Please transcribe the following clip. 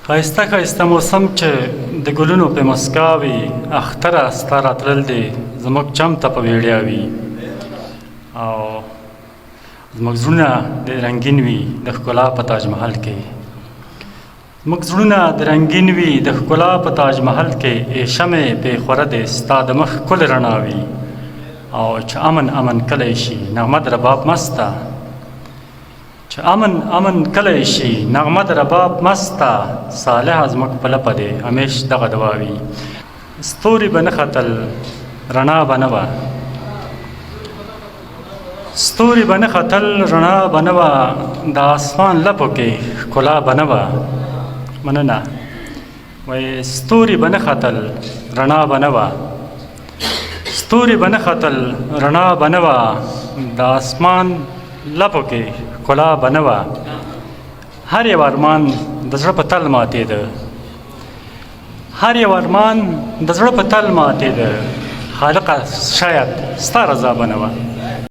ښایسته ښایسته موسم چې د ګلونو پې مسکا وي، اختره ستا راتلل دی زموږ چم ته په ویړیا وي، او زموږ زړونه د رنګین وي د ښکلا په تاج محل کې. زموږ زړونه د رنګین وي د ښکلا په تاج محل کې. ای شمې بې خوره دی ستا د مخ ښکلې رڼا وي، او چې امن امن کلی شي نغمه د رباب مسته، چې امن امن کلی شي نغمه د رباب مسته. صالحه زموږ په لپه دی همیش دغه دعا وي. ستوري به نه ختل رڼا به نه وه، ستوري به نه ختل رڼا به نه وه، د اسمان لپو کې ښکلا به نه وه. مننه. وایي ستوري به نه ختل رڼا به نه وه، ستوري به نه ختل رڼا به نه وه، د اسمان لپو کې ښکلا به نه وه. هر یو ارمان د زړه په تل ماتېده، هر یو ارمان د زړه په تل ماتېده. خالقه شاید ستا رضا به نه وه.